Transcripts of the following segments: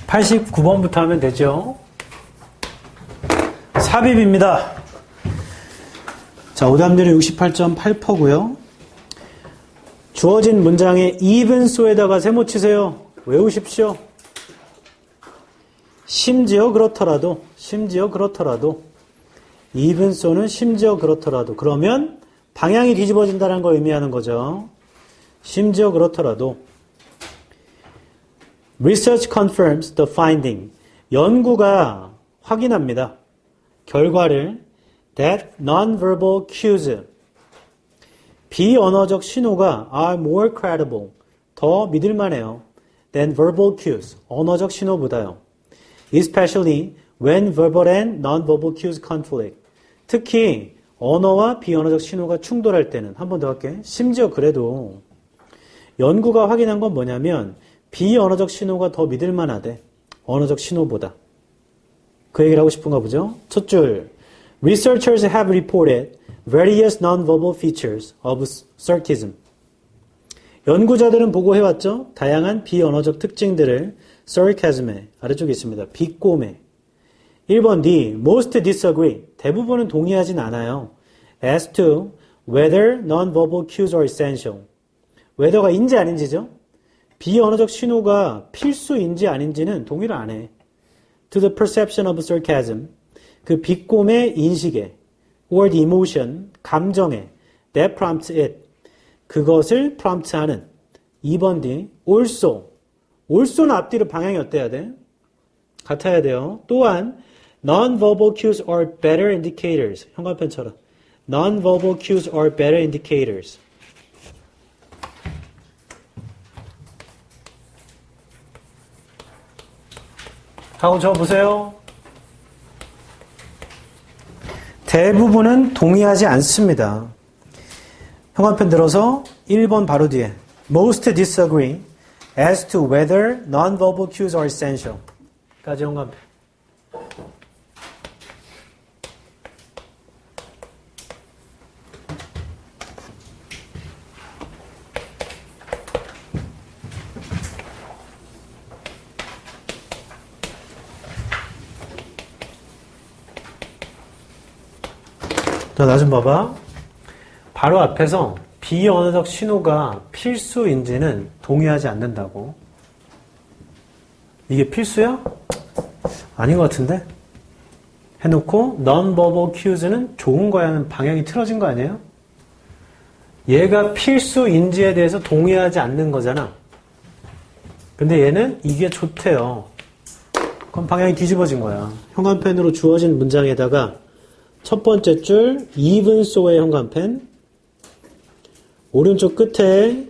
89번부터 하면 되죠. 삽입입니다. 자, 오답률이 68.8%고요. 주어진 문장에 even so에다가 세모 치세요. 외우십시오. 심지어 그렇더라도 even so는 심지어 그렇더라도 그러면 방향이 뒤집어진다는 걸 의미하는 거죠. 심지어 그렇더라도 Research confirms the finding. 연구가 확인합니다. 결과를 that non-verbal cues 비언어적 신호가 are more credible 더 믿을만해요. than verbal cues 언어적 신호보다요. Especially when verbal and non-verbal cues conflict. 특히 언어와 비언어적 신호가 충돌할 때는 한 번 더 할게. 심지어 그래도 연구가 확인한 건 뭐냐면 비언어적 신호가 더 믿을만하대. 언어적 신호보다. 그 얘기를 하고 싶은가 보죠. 첫 줄. Researchers have reported various non-verbal features of sarcasm. 연구자들은 보고해왔죠. 다양한 비언어적 특징들을 sarcasm에 아래쪽에 있습니다. 비꼬매. 1번 D. Most disagree. 대부분은 동의하진 않아요. As to whether non-verbal cues are essential. whether가 인지 아닌지죠. 비언어적 신호가 필수인지 아닌지는 동의를 안 해. To the perception of sarcasm. 그 비꼼의 인식에 or the emotion, 감정에 that prompts it. 그것을 prompt하는 2번 D. also는 앞뒤로 방향이 어때야 돼? 같아야 돼요. 또한 non-verbal cues are better indicators. 현관펜처럼. Non-verbal cues are better indicators. 하고 적어보세요. 대부분은 동의하지 않습니다. 현관펜 들어서 1번 바로 뒤에 Most disagree as to whether non-verbal cues are essential. 까지 현관펜. 자, 나 좀 봐봐. 바로 앞에서 비언어적 신호가 필수인지는 동의하지 않는다고. 이게 필수야? 아닌 것 같은데? 해놓고 non-verbal cues는 좋은 거야 하는 방향이 틀어진 거 아니에요? 얘가 필수인지에 대해서 동의하지 않는 거잖아. 근데 얘는 이게 좋대요. 그럼 방향이 뒤집어진 거야. 현관펜으로 주어진 문장에다가 첫 번째 줄 even so의 현관펜, 오른쪽 끝에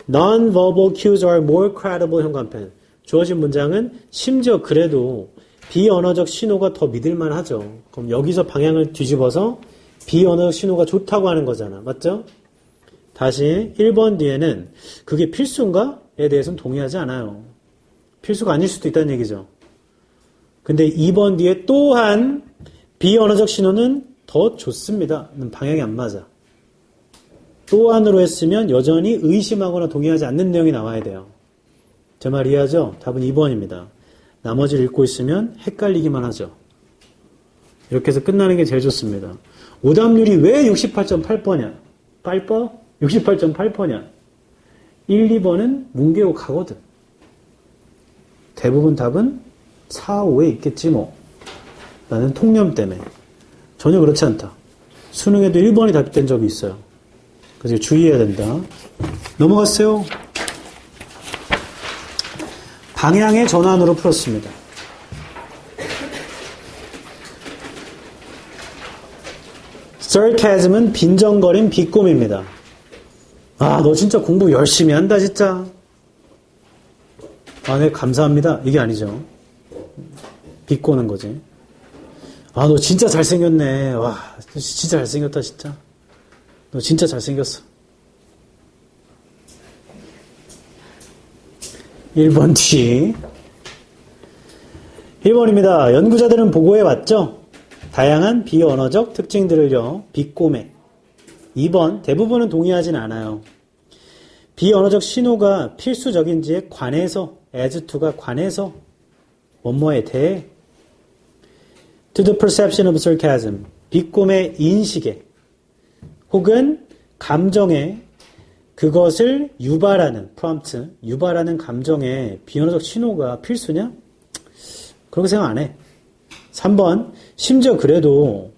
non-verbal cues are more credible 현관펜. 주어진 문장은 심지어 그래도 비언어적 신호가 더 믿을만 하죠. 그럼 여기서 방향을 뒤집어서 비언어적 신호가 좋다고 하는 거잖아. 맞죠? 다시 1번 뒤에는 그게 필수인가?에 대해서는 동의하지 않아요. 필수가 아닐 수도 있다는 얘기죠. 근데 2번 뒤에 또한 비언어적 신호는 더 좋습니다. 방향이 안 맞아. 또한으로 했으면 여전히 의심하거나 동의하지 않는 내용이 나와야 돼요. 제 말 이해하죠? 답은 2번입니다. 나머지를 읽고 있으면 헷갈리기만 하죠. 이렇게 해서 끝나는 게 제일 좋습니다. 오답률이 왜 68.8%냐? 68.8%냐? 1, 2번은 뭉개고 가거든. 대부분 답은 4, 5에 있겠지 뭐. 나는 통념 때문에. 전혀 그렇지 않다. 수능에도 1번이 답된 적이 있어요. 그래서 주의해야 된다. 넘어갔어요. 방향의 전환으로 풀었습니다. sarcasm은 빈정거림, 비꼼입니다. 아, 너 진짜 공부 열심히 한다, 진짜. 아, 네, 감사합니다. 이게 아니죠. 비꼬는 거지. 아, 너 진짜 잘생겼네. 와, 진짜 잘생겼다, 진짜. 너 진짜 잘생겼어. 1번 D. 1번입니다. 연구자들은 보고해왔죠? 다양한 비언어적 특징들을요. 비꼬매. 2번. 대부분은 동의하진 않아요. 비언어적 신호가 필수적인지에 관해서, as to가 관해서 뭐뭐에 대해 to the perception of sarcasm 비꼬의 인식에 혹은 감정에 그것을 유발하는 prompt 유발하는 감정에 비언어적 신호가 필수냐? 그렇게 생각 안 해. 3번 심지어 그래도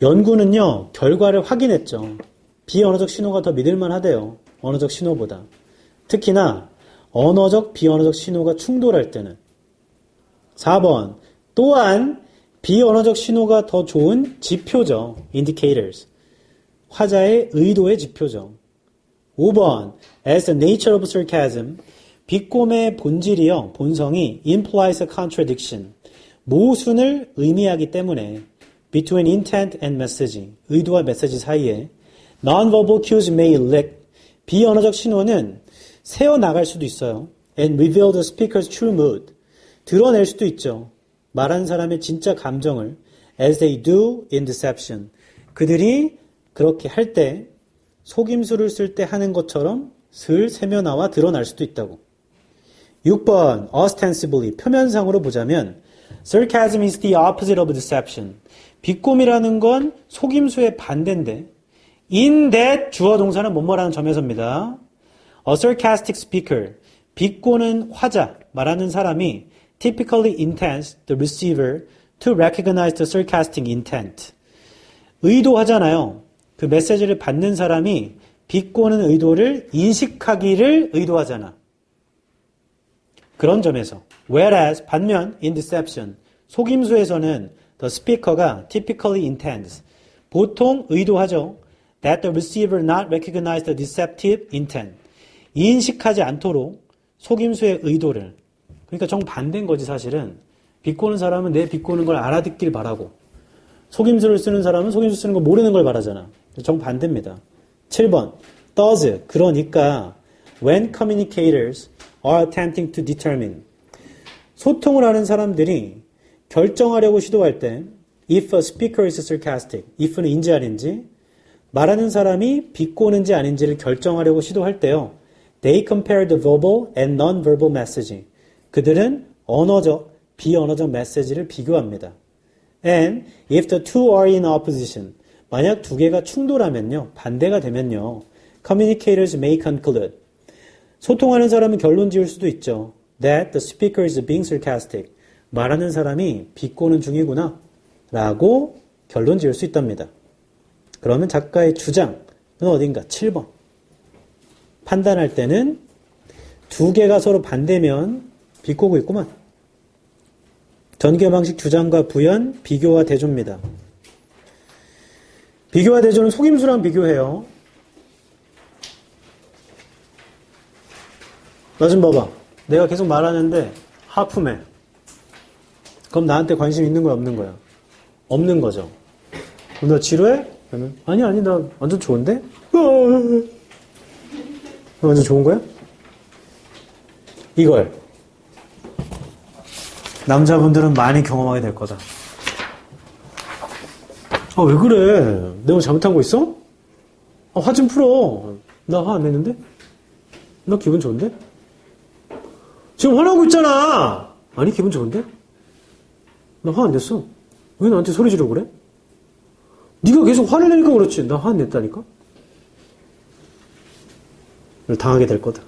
연구는요 결과를 확인했죠. 비언어적 신호가 더 믿을만 하대요. 언어적 신호보다. 특히나 언어적 비언어적 신호가 충돌할 때는. 4번 또한 비언어적 신호가 더 좋은 지표죠. indicators. 화자의 의도의 지표죠. 5번 as the nature of sarcasm 비꼬의 본질이요. 본성이 implies a contradiction. 모순을 의미하기 때문에 between intent and message 의도와 메시지 사이에 non-verbal cues may lack 비언어적 신호는 새어나갈 수도 있어요. and reveal the speaker's true mood 드러낼 수도 있죠. 말하는 사람의 진짜 감정을 as they do in deception 그들이 그렇게 할 때 속임수를 쓸 때 하는 것처럼 슬 새며나와 드러날 수도 있다고. 6번 ostensibly 표면상으로 보자면 sarcasm is the opposite of deception 비꼬미라는 건 속임수의 반대인데 in that 주어 동사는 뭐뭐라는 점에서입니다. A sarcastic speaker 비꼬는 화자 말하는 사람이 typically intends the receiver to recognize the sarcastic intent 의도하잖아요. 그 메시지를 받는 사람이 비꼬는 의도를 인식하기를 의도하잖아. 그런 점에서 whereas 반면 in deception 속임수에서는 the speaker가 typically intends 보통 의도하죠. that the receiver not recognize the deceptive intent 인식하지 않도록 속임수의 의도를 그러니까 정반대인 거지 사실은. 비꼬는 사람은 내 비꼬는 걸 알아듣길 바라고 속임수를 쓰는 사람은 속임수 쓰는 걸 모르는 걸 바라잖아. 정반대입니다. 7번 thus 그러니까 when communicators are attempting to determine 소통을 하는 사람들이 결정하려고 시도할 때 if a speaker is sarcastic if는 인지 아닌지 말하는 사람이 비꼬는지 아닌지를 결정하려고 시도할 때요. They compare the verbal and non-verbal message. 그들은 언어적, 비언어적 메시지를 비교합니다. And if the two are in opposition, 만약 두 개가 충돌하면요, 반대가 되면요, communicators may conclude. 소통하는 사람은 결론 지을 수도 있죠. That the speaker is being sarcastic. 말하는 사람이 비꼬는 중이구나. 라고 결론 지을 수 있답니다. 그러면 작가의 주장은 어딘가? 7번. 판단할 때는 두 개가 서로 반대면 비꼬고 있구만. 전개 방식 주장과 부연, 비교와 대조입니다. 비교와 대조는 속임수랑 비교해요. 나 좀 봐봐. 내가 계속 말하는데 하품해. 그럼 나한테 관심 있는 거야, 없는 거야? 없는 거죠. 그럼 너 지루해? 그러면 아니 나 완전 좋은데? 완전 좋은 거야? 이걸 남자분들은 많이 경험하게 될 거다. 아, 왜 그래? 내가 뭐 잘못한 거 있어? 아, 화 좀 풀어. 나 화 안 냈는데? 나 기분 좋은데? 지금 화나고 있잖아! 아니, 기분 좋은데? 나 화 안 냈어. 왜 나한테 소리 지르고 그래? 네가 계속 화를 내니까 그렇지. 나 화 안 냈다니까? 당하게 될 거다.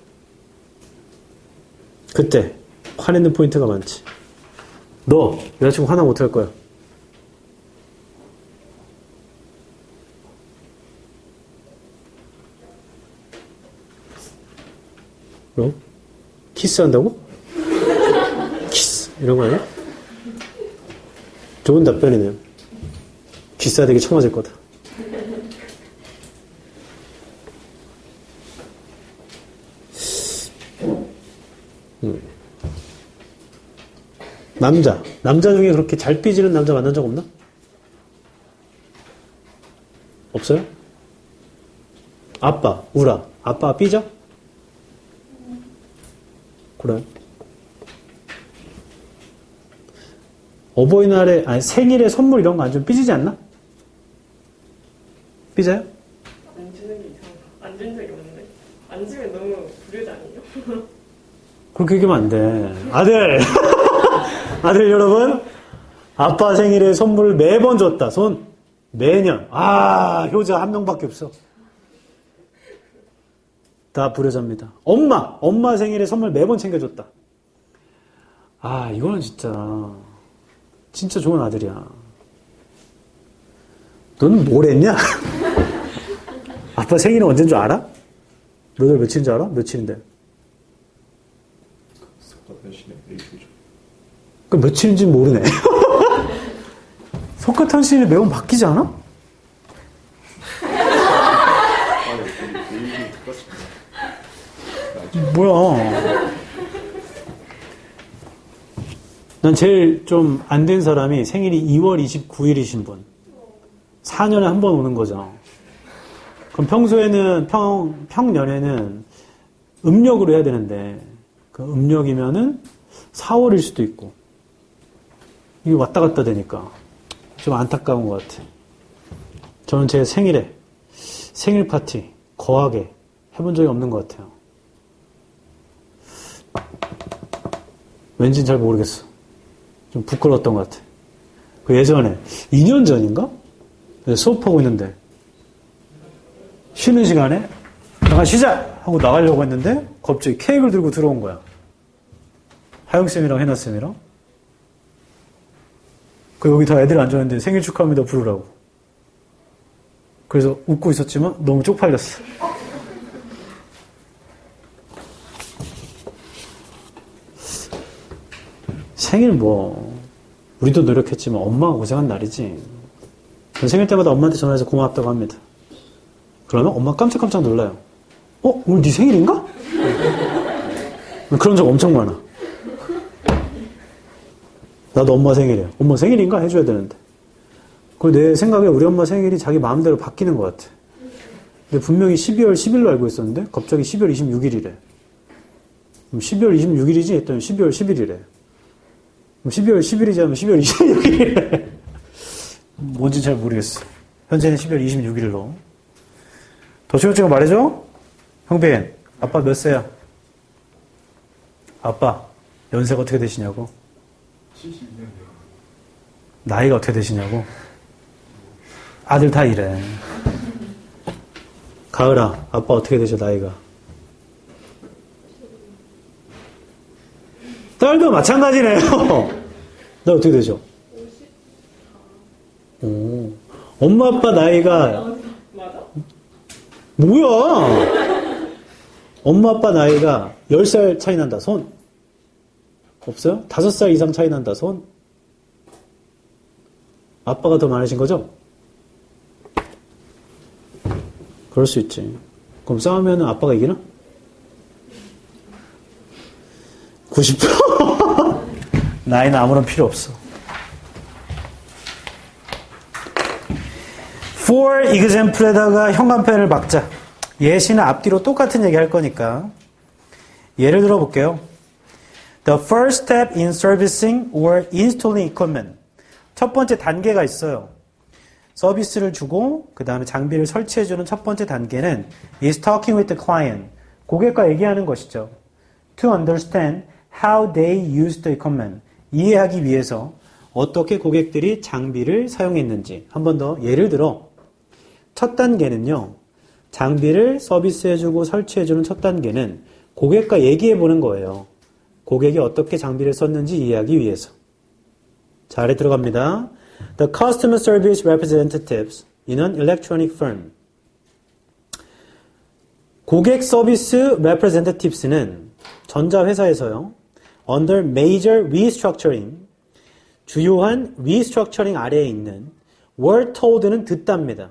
그때 화내는 포인트가 많지. 너 여자친구 화나 못할 거야. 그럼? 키스한다고? 키스 이런 거 아니야? 좋은 답변이네요. 귀싸대기 쳐맞을 거다. 남자 중에 그렇게 잘 삐지는 남자 만난 적 없나? 없어요? 아빠, 우라. 아빠 삐져? 그래. 어버이날에, 아니, 생일에 선물 이런 거 안 주면 삐지지 않나? 삐져요? 안 주는 게 이상하다. 안 준 적이 없는데. 안 주면 너무 불효자 아니에요? 그렇게 얘기하면 안 돼. 아들! 아들 여러분, 아빠 생일에 선물을 매번 줬다. 손. 매년. 아, 효자 한 명밖에 없어. 다 불효자입니다. 엄마 생일에 선물 매번 챙겨줬다. 아, 이거는 진짜 좋은 아들이야. 너는 뭘 했냐? 아빠 생일은 언제인 줄 알아? 너들 며칠인 줄 알아? 며칠인데? 그 며칠인지 모르네. 석가탄신일이 매번 바뀌지 않아? 뭐야. 난 제일 좀 안 된 사람이 생일이 2월 29일이신 분. 4년에 한 번 오는 거죠. 그럼 평소에는, 평년에는 음력으로 해야 되는데, 그 음력이면은 4월일 수도 있고, 이게 왔다 갔다 되니까 좀 안타까운 것 같아. 저는 제 생일에, 생일 파티, 거하게 해본 적이 없는 것 같아요. 왠지는 잘 모르겠어. 좀 부끄러웠던 것 같아. 그 예전에, 2년 전인가? 수업하고 있는데, 쉬는 시간에, 잠깐 쉬자! 하고 나가려고 했는데, 갑자기 케이크를 들고 들어온 거야. 하영쌤이랑 해나쌤이랑. 그 여기 다 애들 앉았는데 생일 축하합니다 부르라고. 그래서 웃고 있었지만 너무 쪽팔렸어. 생일 우리도 노력했지만 엄마가 고생한 날이지. 전 생일 때마다 엄마한테 전화해서 고맙다고 합니다. 그러면 엄마 깜짝깜짝 놀라요. 오늘 네 생일인가? 그런 적 엄청 많아. 나도 엄마 생일이야. 엄마 생일인가? 해줘야 되는데. 내 생각에 우리 엄마 생일이 자기 마음대로 바뀌는 것 같아. 근데 분명히 12월 10일로 알고 있었는데 갑자기 12월 26일이래. 그럼 12월 26일이지? 했더니 12월 10일이래. 그럼 12월 10일이지 하면 12월 26일이래. 뭔지 잘 모르겠어. 현재는 12월 26일로. 더 쉬운 말해줘? 형빈, 아빠 몇 세야? 아빠, 연세가 어떻게 되시냐고? 72년이요. 나이가 어떻게 되시냐고? 아들 다 이래. 가을아, 아빠 어떻게 되셔, 나이가? 딸도 마찬가지네요. 나 어떻게 되죠? 54. 엄마, 아빠 나이가. 맞아? 뭐야? 엄마, 아빠 나이가 10살 차이 난다, 손. 없어요? 5살 이상 차이 난다, 손. 아빠가 더 많으신 거죠? 그럴 수 있지. 그럼 싸우면 아빠가 이기나? 90%? 나이는 아무런 필요 없어. For example에다가 현관펜을 박자. 예시는 앞뒤로 똑같은 얘기 할 거니까. 예를 들어 볼게요. The first step in servicing or installing equipment. 첫 번째 단계가 있어요. 서비스를 주고 그 다음에 장비를 설치해주는 첫 번째 단계는 is talking with the client. 고객과 얘기하는 것이죠. To understand how they use the equipment. 이해하기 위해서 어떻게 고객들이 장비를 사용했는지. 한 번 더 예를 들어 첫 단계는요. 장비를 서비스해주고 설치해주는 첫 단계는 고객과 얘기해보는 거예요. 고객이 어떻게 장비를 썼는지 이해하기 위해서. 자, 아래 들어갑니다. The customer service representatives in an electronic firm. 고객 서비스 representatives는 전자회사에서요. Under major restructuring, 주요한 restructuring 아래에 있는 were told는 듣답니다.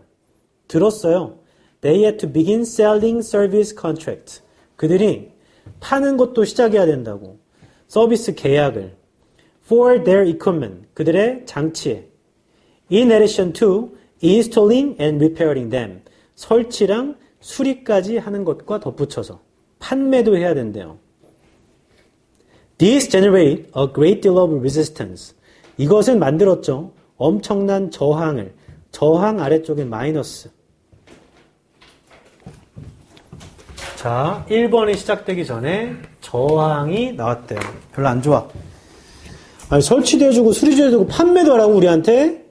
들었어요. They had to begin selling service contract. 그들이 파는 것도 시작해야 된다고. 서비스 계약을. For their equipment. 그들의 장치에. In addition to installing and repairing them. 설치랑 수리까지 하는 것과 덧붙여서. 판매도 해야 된대요. This generate a great deal of resistance. 이것은 만들었죠. 엄청난 저항을. 저항 아래쪽에 마이너스. 자, 1번이 시작되기 전에 저항이 나왔대요. 별로 안 좋아. 아니, 설치도 해주고 수리도 해주고 판매도 하라고 우리한테?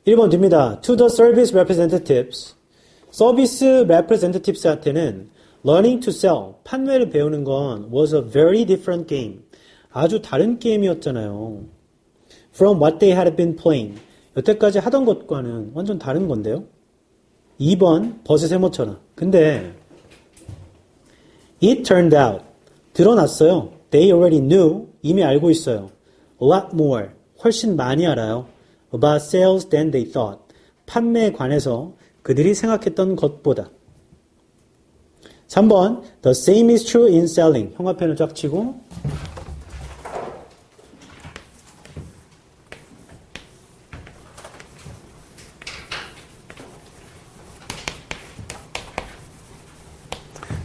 1번 됩니다. To the service representatives. 서비스 representatives한테는 learning to sell, 판매를 배우는 건 was a very different game. 아주 다른 게임이었잖아요. From what they had been playing. 여태까지 하던 것과는 완전 다른 건데요. 2번 버스 세모처럼. 근데 it turned out. 드러났어요. They already knew. 이미 알고 있어요. A lot more. 훨씬 많이 알아요. About sales than they thought. 판매에 관해서 그들이 생각했던 것보다. 3번 The same is true in selling. 형광펜을 쫙 치고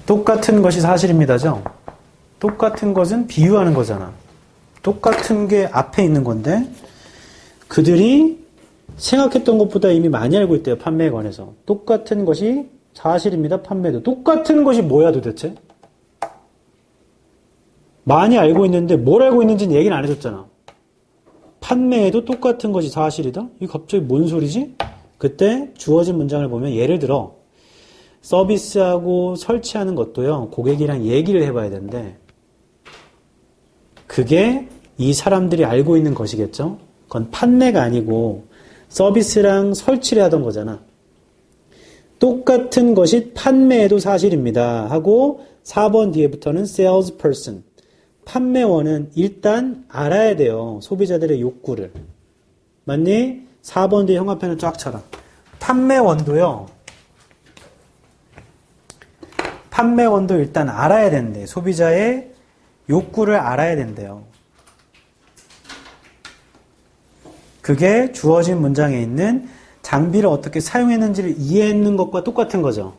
똑같은 것이 사실입니다죠. 똑같은 것은 비유하는 거잖아. 똑같은 게 앞에 있는 건데 그들이 생각했던 것보다 이미 많이 알고 있대요. 판매에 관해서. 똑같은 것이 사실입니다. 판매도. 똑같은 것이 뭐야 도대체? 많이 알고 있는데 뭘 알고 있는지는 얘기는 안 해줬잖아. 판매에도 똑같은 것이 사실이다? 이게 갑자기 뭔 소리지? 그때 주어진 문장을 보면 예를 들어 서비스하고 설치하는 것도요. 고객이랑 얘기를 해봐야 되는데 그게 이 사람들이 알고 있는 것이겠죠? 그건 판매가 아니고 서비스랑 설치를 하던 거잖아. 똑같은 것이 판매에도 사실입니다. 하고 4번 뒤에부터는 salesperson. 판매원은 일단 알아야 돼요. 소비자들의 욕구를. 맞니? 4번 뒤에 형광펜을 쫙 쳐라. 판매원도요. 판매원도 일단 알아야 된대. 소비자의 욕구를 알아야 된대요. 그게 주어진 문장에 있는 장비를 어떻게 사용했는지를 이해했는 것과 똑같은 거죠.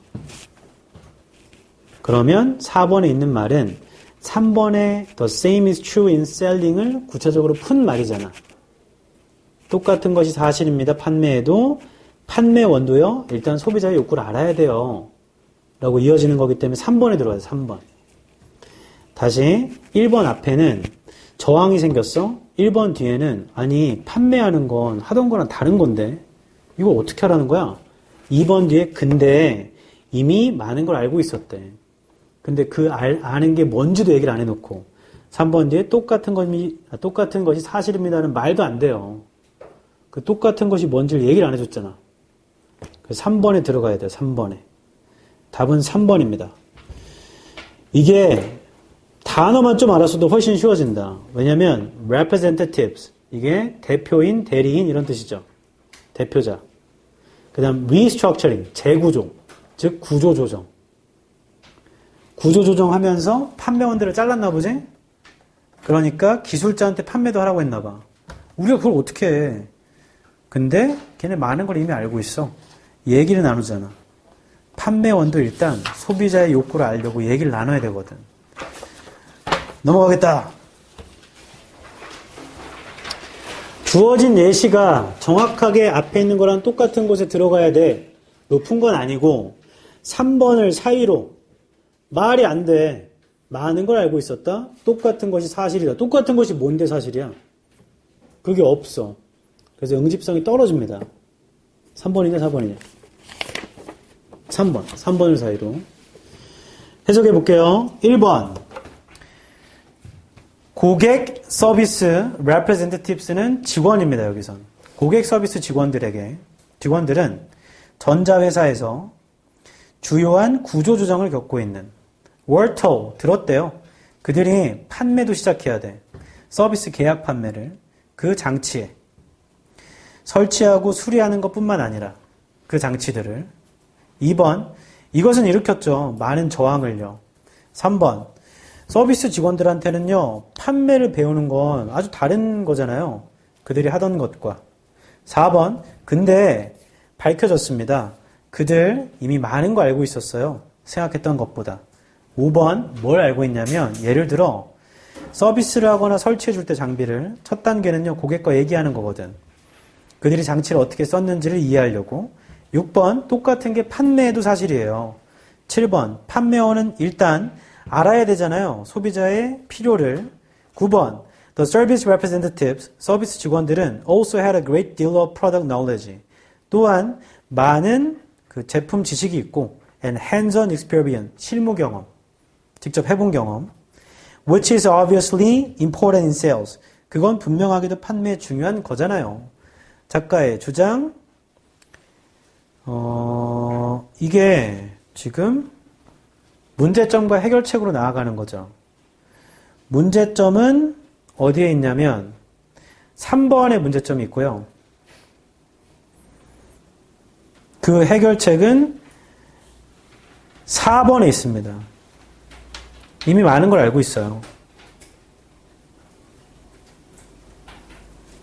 그러면 4번에 있는 말은 3번의 The same is true in selling을 구체적으로 푼 말이잖아. 똑같은 것이 사실입니다. 판매에도 판매원도요. 일단 소비자의 욕구를 알아야 돼요. 라고 이어지는 거기 때문에 3번에 들어가요. 3번. 다시 1번 앞에는 저항이 생겼어. 1번 뒤에는 아니 판매하는 건 하던 거랑 다른 건데 이걸 어떻게 하라는 거야? 2번 뒤에 근데 이미 많은 걸 알고 있었대. 근데 그 아는 게 뭔지도 얘기를 안 해놓고 3번 뒤에 똑같은 것이 사실입니다는 말도 안 돼요. 그 똑같은 것이 뭔지를 얘기를 안 해줬잖아. 그래서 3번에 들어가야 돼요. 3번에. 답은 3번입니다. 이게 단어만 좀 알았어도 훨씬 쉬워진다. 왜냐면 representatives 이게 대표인, 대리인 이런 뜻이죠. 대표자. 그 다음 restructuring 재구조 즉 구조조정. 구조조정하면서 판매원들을 잘랐나 보지? 그러니까 기술자한테 판매도 하라고 했나 봐. 우리가 그걸 어떻게 해? 근데 걔네 많은 걸 이미 알고 있어. 얘기를 나누잖아. 판매원도 일단 소비자의 욕구를 알려고 얘기를 나눠야 되거든. 넘어가겠다. 주어진 예시가 정확하게 앞에 있는 거랑 똑같은 곳에 들어가야 돼. 높은 건 아니고 3번을 사이로 말이 안 돼. 많은 걸 알고 있었다. 똑같은 것이 사실이다. 똑같은 것이 뭔데 사실이야? 그게 없어. 그래서 응집성이 떨어집니다. 3번이냐 4번이냐? 3번. 3번을 사이로. 해석해 볼게요. 1번. 고객 서비스 representatives는 직원입니다. 여기선. 고객 서비스 직원들은 전자회사에서 주요한 구조조정을 겪고 있는 were told, 들었대요. 그들이 판매도 시작해야 돼. 서비스 계약 판매를 그 장치에 설치하고 수리하는 것뿐만 아니라 그 장치들을. 2번, 이것은 일으켰죠. 많은 저항을요. 3번, 서비스 직원들한테는요, 판매를 배우는 건 아주 다른 거잖아요. 그들이 하던 것과. 4번, 근데 밝혀졌습니다. 그들 이미 많은 거 알고 있었어요. 생각했던 것보다. 5번, 뭘 알고 있냐면, 예를 들어, 서비스를 하거나 설치해 줄 때 장비를, 첫 단계는요, 고객과 얘기하는 거거든. 그들이 장치를 어떻게 썼는지를 이해하려고. 6번, 똑같은 게 판매에도 사실이에요. 7번, 판매원은 일단 알아야 되잖아요. 소비자의 필요를. 9번, The service representatives, 서비스 직원들은 also had a great deal of product knowledge. 또한 많은 그 제품 지식이 있고 and hands-on experience, 실무 경험, 직접 해본 경험, which is obviously important in sales. 그건 분명하게도 판매에 중요한 거잖아요. 작가의 주장, 이게 지금 문제점과 해결책으로 나아가는 거죠. 문제점은 어디에 있냐면 3번에 문제점이 있고요. 그 해결책은 4번에 있습니다. 이미 많은 걸 알고 있어요.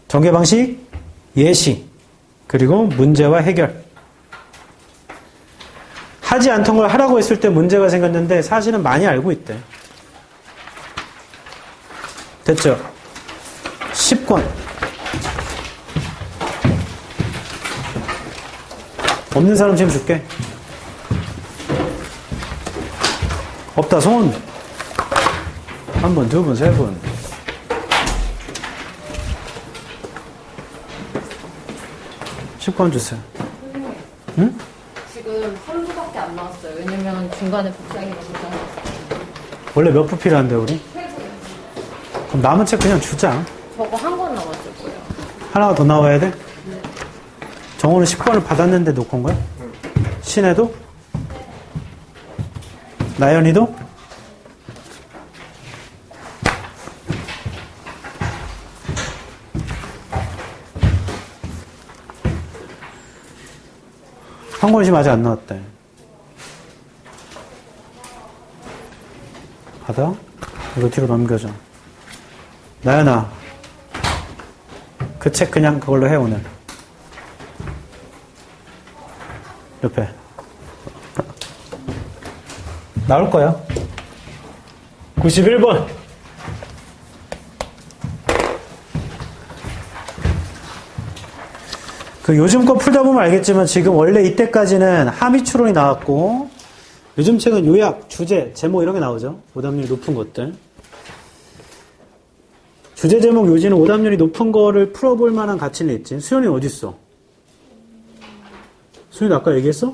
전개 방식, 예시, 그리고 문제와 해결. 하지 않던 걸 하라고 했을 때 문제가 생겼는데 사실은 많이 알고 있대. 됐죠? 10권. 없는 사람 지금 줄게. 없다, 손. 한 번, 두 번, 세 번. (10권) 주세요. 응? 지금 3부밖에 안 나왔어요. 왜냐면 중간에 복장이가 도착했어요. 원래 몇 부 필요한데 우리? 그럼 남은 책 그냥 주자. 저거 한 권 남았을 거예요. 하나가 더 나와야 돼? 정호는 10권을 받았는데 놓고 온 거야? 신혜도? 나연이도? 한 권씩 아직 안 나왔대. 받아? 이거 뒤로 넘겨줘. 나연아, 그 책 그냥 그걸로 해, 오늘. 옆에. 나올 거야. 91번. 그 요즘 거 풀다 보면 알겠지만 지금 원래 이때까지는 함의 추론이 나왔고 요즘 책은 요약, 주제, 제목 이런 게 나오죠. 오답률이 높은 것들. 주제, 제목, 요지는 오답률이 높은 거를 풀어볼 만한 가치는 있지. 수연이 어디 있어? 수연이 아까 얘기했어?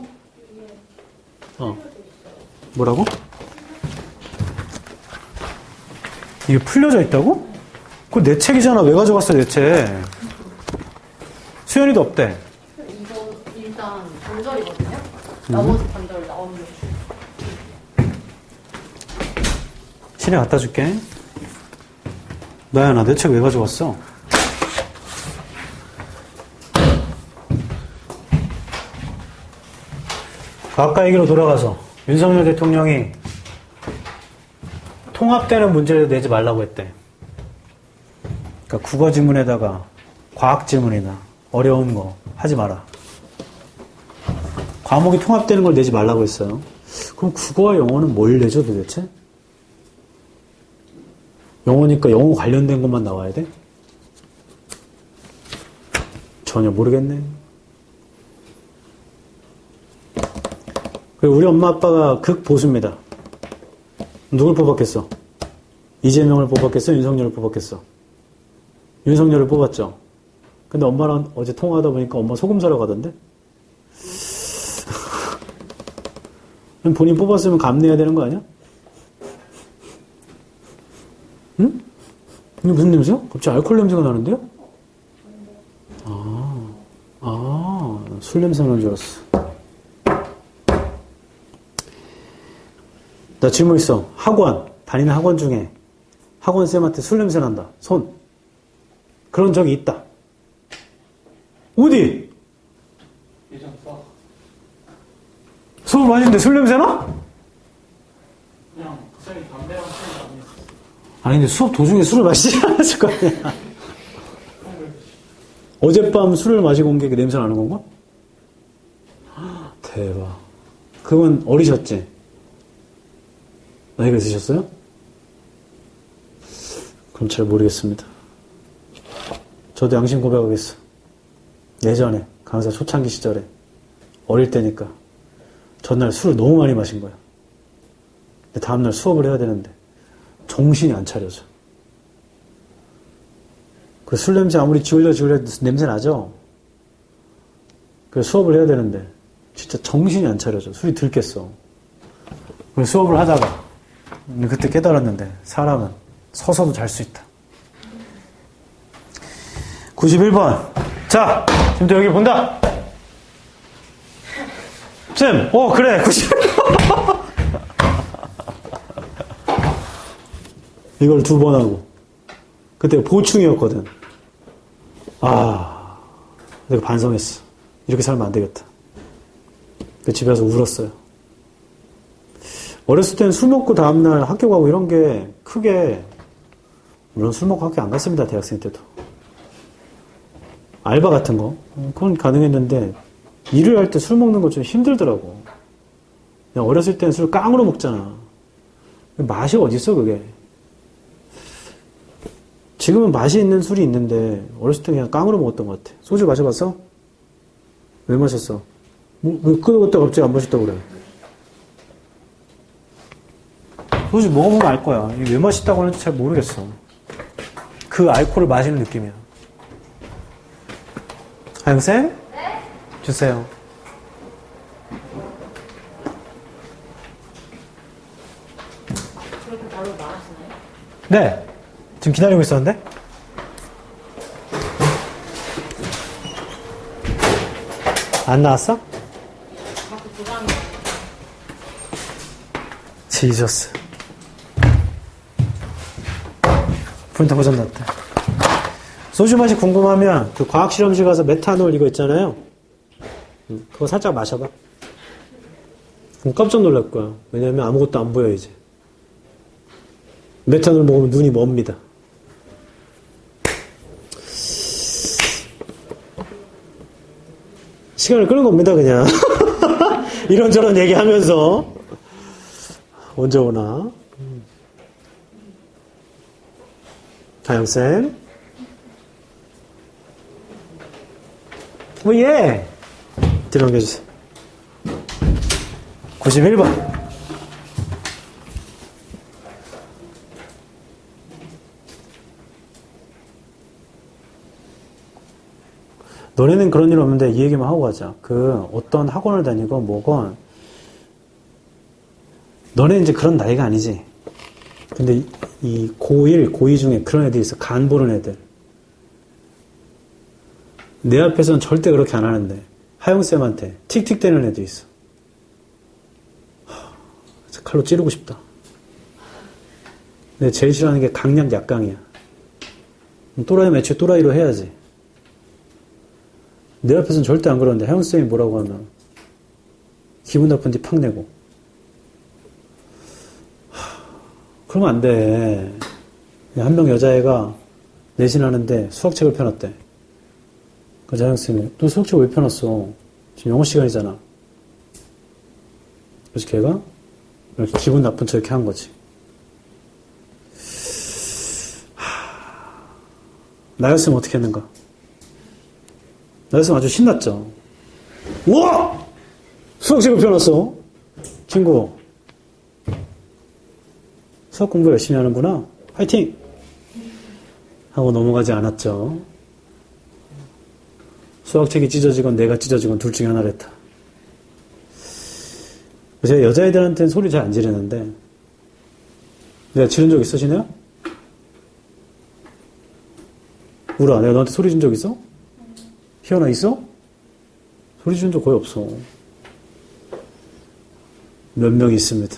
뭐라고? 이게 풀려져 있다고? 그거 내 책이잖아. 왜 가져갔어, 내 책? 수연이도 없대. 이거 일단 반절이거든요. 나머지 반절 나오는 거. 신혜 갖다 줄게. 나연아, 내 책 왜 가져갔어? 아까 얘기로 돌아가서 윤석열 대통령이 통합되는 문제를 내지 말라고 했대. 그러니까 국어 지문에다가 과학 지문이나 어려운 거 하지 마라. 과목이 통합되는 걸 내지 말라고 했어요. 그럼 국어와 영어는 뭘 내죠 도대체? 영어니까 영어 관련된 것만 나와야 돼? 전혀 모르겠네. 그리고 우리 엄마 아빠가 극보수입니다. 누굴 뽑았겠어? 이재명을 뽑았겠어? 윤석열을 뽑았겠어? 윤석열을 뽑았죠. 근데 엄마랑 어제 통화하다 보니까 엄마 소금 사러 가던데? 본인 뽑았으면 감내해야 되는 거 아니야? 응? 이게 무슨 냄새야? 갑자기 알코올 냄새가 나는데요? 술 냄새 나는 줄 알았어. 나 질문 있어. 다니는 학원 중에 학원쌤한테 술 냄새 난다. 손. 그런 적이 있다. 어디? 예전 수업 수업 마시는데 술 냄새 나? 그냥 쌤이 담배랑 쌤이 안 했어. 아니 근데 수업 도중에 술을 마시지 않았을 거 아니야. 어젯밤 술을 마시고 온 게 냄새 나는 건가? 대박. 그건 어리셨지? 나이가 있으셨어요? 그럼 잘 모르겠습니다. 저도 양심 고백하겠어. 예전에 강사 초창기 시절에 어릴 때니까 전날 술을 너무 많이 마신 거야. 근데 다음날 수업을 해야 되는데 정신이 안 차려져. 그 술 냄새 아무리 지울려 냄새 나죠? 그 수업을 해야 되는데 진짜 정신이 안 차려져. 술이 들겠어. 그래서 수업을 하다가 그때 깨달았는데 사람은 서서도 잘 수 있다. 91번. 자, 지금부터 여기 본다. 쌤, 그래, 91번. 이걸 2번 하고. 그때 보충이었거든. 내가 반성했어. 이렇게 살면 안 되겠다. 집에 와서 울었어요. 어렸을 때는 술 먹고 다음날 학교 가고 이런 게 크게, 물론 술 먹고 학교 안 갔습니다. 대학생 때도. 알바 같은 거. 그건 가능했는데, 일을 할 때 술 먹는 거 좀 힘들더라고. 그냥 어렸을 때는 술 깡으로 먹잖아. 맛이 어딨어, 그게. 지금은 맛이 있는 술이 있는데, 어렸을 때 그냥 깡으로 먹었던 것 같아. 소주 마셔봤어? 왜 마셨어? 왜 그것도 갑자기 안 마셨다고 그래? 소주 먹어보면 알 거야. 이게 왜 맛있다고 하는지 잘 모르겠어. 그 알코올을 마시는 느낌이야. 하영쌤? 네? 주세요. 그렇게 바로 말하시나요? 네. 지금 기다리고 있었는데? 안 나왔어? 자꾸 부담이 지저스. 프린터 고장났다. 소주 맛이 궁금하면 그 과학실험실 가서 메탄올 이거 있잖아요. 그거 살짝 마셔봐. 그럼 깜짝 놀랄 거야. 왜냐면 아무것도 안 보여 이제. 메탄올 먹으면 눈이 멉니다. 시간을 끄는 겁니다 그냥. 이런저런 얘기하면서. 언제 오나? 가영쌤. 예. 뒤로 넘겨주세요. 91번. 너네는 그런 일 없는데 이 얘기만 하고 가자. 어떤 학원을 다니건 뭐건 너네 이제 그런 나이가 아니지. 근데 이 고1, 고2 중에 그런 애들이 있어. 간 보는 애들. 내 앞에서는 절대 그렇게 안 하는데 하영쌤한테 틱틱대는 애도 있어. 칼로 찌르고 싶다. 근데 제일 싫어하는 게 강약 약강이야. 또라이 매치 또라이로 해야지. 내 앞에서는 절대 안 그러는데 하영쌤이 뭐라고 하면 기분 나쁜 뒤 팍 내고. 그러면 안 돼. 한 명 여자애가 내신하는데 수학책을 펴놨대. 그래서 하영쌤이 너 수학책 왜 펴놨어? 지금 영어 시간이잖아. 그래서 걔가 이렇게 기분 나쁜 척 이렇게 한 거지. 나였으면 어떻게 했는가? 나였으면 아주 신났죠. 우와! 수학책을 펴놨어. 친구. 수학 공부 열심히 하는구나. 화이팅! 하고 넘어가지 않았죠. 수학책이 찢어지건 내가 찢어지건 둘 중에 하나랬다. 제가 여자애들한테는 소리 잘 안 지르는데 내가 지른 적 있으시나요? 우라, 내가 너한테 소리 준 적 있어? 희연아 있어? 소리 준 적 거의 없어. 몇 명 있습니다.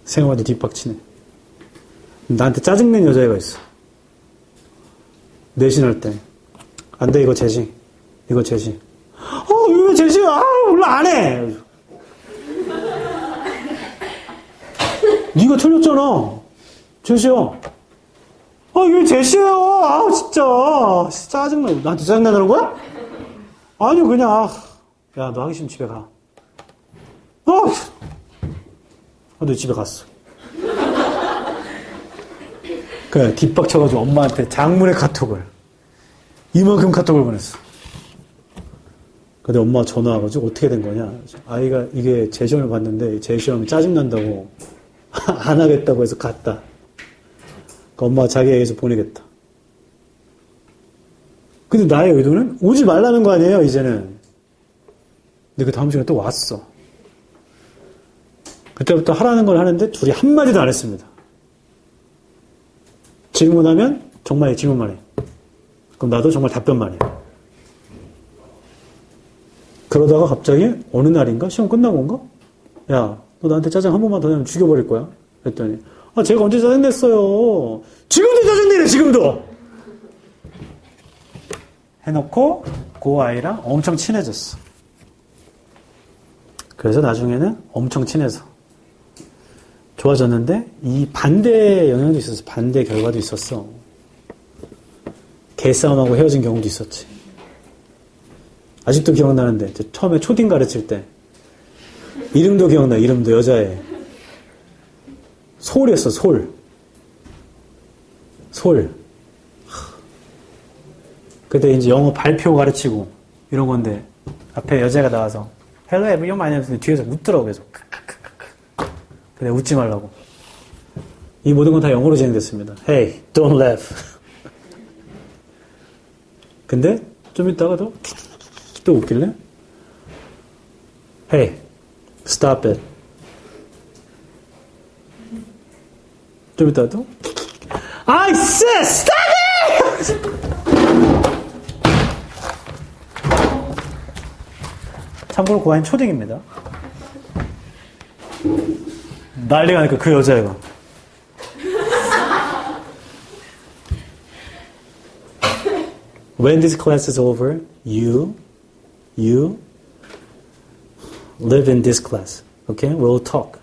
생각해도 뒷박치네. 나한테 짜증낸 여자애가 있어. 내신할 때. 안 돼, 이거 제시. 이거 제시. 이거 제시야. 몰라, 안 해. 네가 틀렸잖아. 제시야. 이거 제시예요. 진짜. 짜증나. 나한테 짜증나는 거야? 아니, 그냥. 야, 너 하기 싫으면 집에 가. 너 집에 갔어. 그래, 뒷박쳐가지고 엄마한테 장문의 카톡을. 이만큼 카톡을 보냈어. 근데 엄마가 전화 와가지고 어떻게 된 거냐. 아이가 이게 재시험을 봤는데 재시험이 짜증난다고 안 하겠다고 해서 갔다. 그 엄마가 자기에게서 보내겠다. 근데 나의 의도는 오지 말라는 거 아니에요, 이제는. 근데 그 다음 시간에 또 왔어. 그때부터 하라는 걸 하는데 둘이 한마디도 안 했습니다. 질문하면 정말 질문만 해. 그럼 나도 정말 답변만 해. 그러다가 갑자기 어느 날인가? 시험 끝나고인가? 야, 너 나한테 짜장 한 번만 더 내면 죽여버릴 거야. 그랬더니 아, 제가 언제 짜증 냈어요. 지금도 짜증 내네, 지금도. 해놓고 그 아이랑 엄청 친해졌어. 그래서 나중에는 엄청 친해서 좋아졌는데 이 반대 영향도 있었어. 반대 결과도 있었어. 개싸움하고 헤어진 경우도 있었지. 아직도 기억나는데 처음에 초딩 가르칠 때 이름도 기억나. 이름도 여자애. 솔이었어. 솔. 그때 이제 영어 발표 가르치고 이런 건데 앞에 여자가 나와서 Hello everyone, my name is 뒤에서 웃더라고. 계속 근데 웃지 말라고. 이 모든 건 다 영어로 진행됐습니다. Hey, don't laugh. 근데 좀 있다가도 또 웃길래 Hey, stop it. 좀 있다가도 I said stop it! 참고로 그 아이는 초딩입니다. 난리가 나니까 그 여자애가 When this class is over, you live in this class. Okay? We'll talk.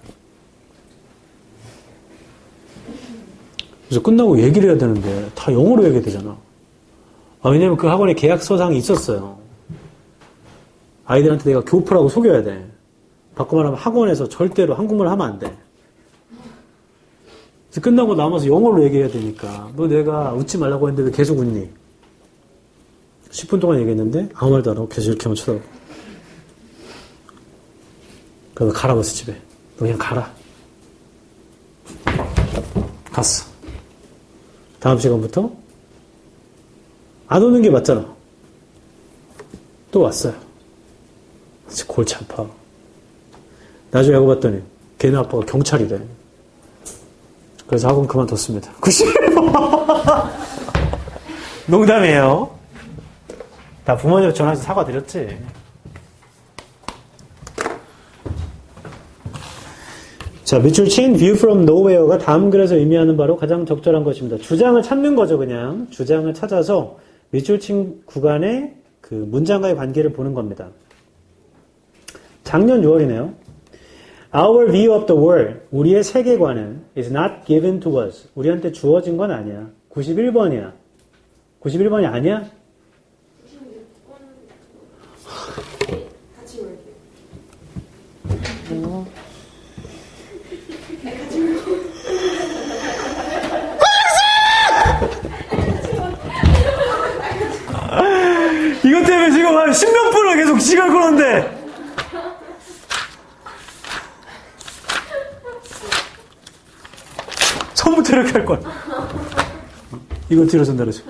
그래서 끝나고 얘기를 해야 되는데 다 영어로 얘기해야 되잖아. 왜냐면 그 학원에 계약서상이 있었어요. 아이들한테 내가 교포라고 속여야 돼. 바꿔 말하면 학원에서 절대로 한국말 하면 안 돼. 그래서 끝나고 남아서 영어로 얘기해야 되니까 너 내가 웃지 말라고 했는데 왜 계속 웃니? 10분 동안 얘기했는데 아무 말도 안 하고 계속 이렇게만 쳐다보고. 그래서 가라고 했어. 집에. 너 그냥 가라. 갔어. 다음 시간부터 안 오는 게 맞잖아. 또 왔어요. 진짜 골치 아파. 나중에 알고 봤더니 걔네 아빠가 경찰이래. 그래서 학원 그만뒀습니다. 91번. 농담이에요. 다 부모님한테 전화해서 사과드렸지. 자, 밑줄 친 view from nowhere가 다음 글에서 의미하는 바로 가장 적절한 것입니다. 주장을 찾는 거죠, 그냥. 주장을 찾아서 밑줄 친 구간의 그 문장과의 관계를 보는 겁니다. 작년 6월이네요. Our view of the world, 우리의 세계관은 is not given to us. 우리한테 주어진 건 아니야. 91번이야. 91번이 아니야? 같이 올게요. 이것 때문에 지금 한 10몇 분을 계속 시간 끌었는데. 처음부터 이렇게 할 거야. 이거 뒤로 전달해줘.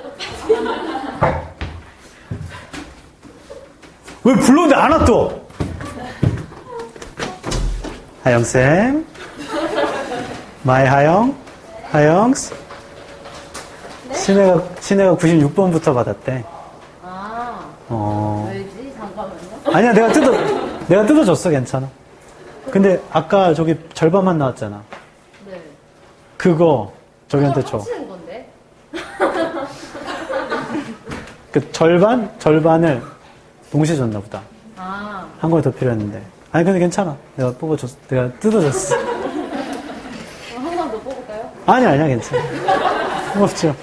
왜 불렀는데 안 와 또? 하영쌤. 마이 하영. 하영스. 신혜가 96번부터 받았대. 왜지? 잠깐만요. 아니야, 내가 뜯어줬어, 괜찮아. 근데 아까 저기 절반만 나왔잖아. 네. 그거 저기한테 줘. 합치는 건데? 그 절반을 동시에 줬나 보다. 아. 한 거에 더 필요했는데. 아니, 근데 괜찮아. 내가 뜯어줬어. 한 번 더 뽑을까요? 아니야, 괜찮아. 고맙죠.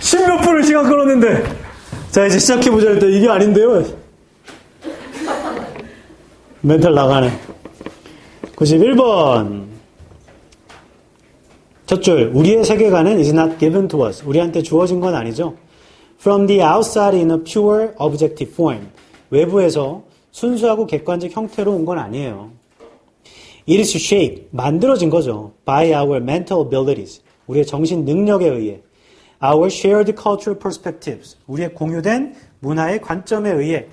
10몇 분을 시간 끌었는데. 자, 이제 시작해보자 했더니 이게 아닌데요. 멘탈 나가네. 91번. 첫 줄. 우리의 세계관은 is not given to us. 우리한테 주어진 건 아니죠. From the outside in a pure objective form. 외부에서 순수하고 객관적 형태로 온 건 아니에요. It is shaped, 만들어진 거죠. By our mental abilities, 우리의 정신 능력에 의해. Our shared cultural perspectives, 우리의 공유된 문화의 관점에 의해.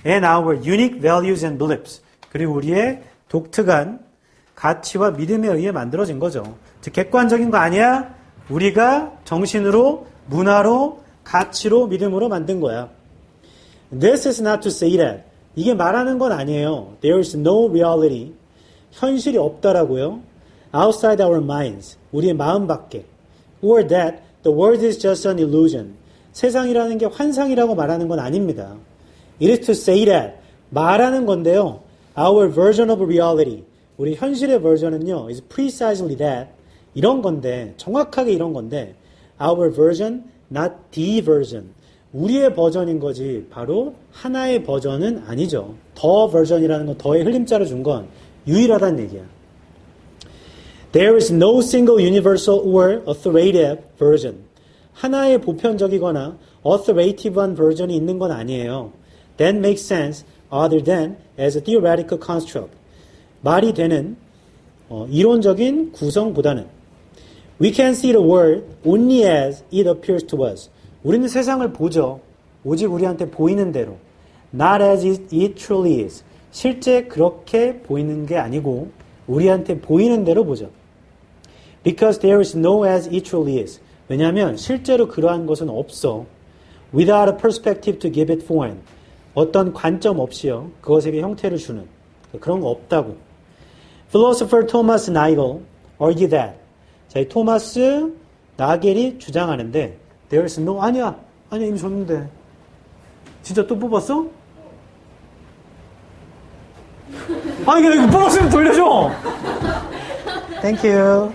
And our unique values and beliefs, 그리고 우리의 독특한 가치와 믿음에 의해 만들어진 거죠. 즉 객관적인 거 아니야? 우리가 정신으로, 문화로, 가치로, 믿음으로 만든 거야. This is not to say that. 이게 말하는 건 아니에요. There is no reality. 현실이 없다라고요. Outside our minds. 우리의 마음 밖에. Or that the world is just an illusion. 세상이라는 게 환상이라고 말하는 건 아닙니다. It is to say that. 말하는 건데요. Our version of reality. 우리 현실의 버전은요. is precisely that. 이런 건데, 정확하게 이런 건데, our version, not the version. 우리의 버전인 거지, 바로 하나의 버전은 아니죠. 더 버전이라는 건 더의 흘림자를 준 건 유일하다는 얘기야. There is no single universal or authoritative version. 하나의 보편적이거나 authoritative한 버전이 있는 건 아니에요. That makes sense other than as a theoretical construct. 말이 되는 이론적인 구성보다는 We can see the world only as it appears to us. 우리는 세상을 보죠. 오직 우리한테 보이는 대로. Not as it truly is. 실제 그렇게 보이는 게 아니고 우리한테 보이는 대로 보죠. Because there is no as it truly is. 왜냐하면 실제로 그러한 것은 없어. Without a perspective to give it form. 어떤 관점 없이요. 그것에게 형태를 주는. 그런 거 없다고. Philosopher Thomas Nagel argued that. 자, 이 토마스 나겔이 주장하는데 There is no, 아니야 이미 줬는데 진짜 또 뽑았어? 아니 이거 뽑았으면 돌려줘. Thank you.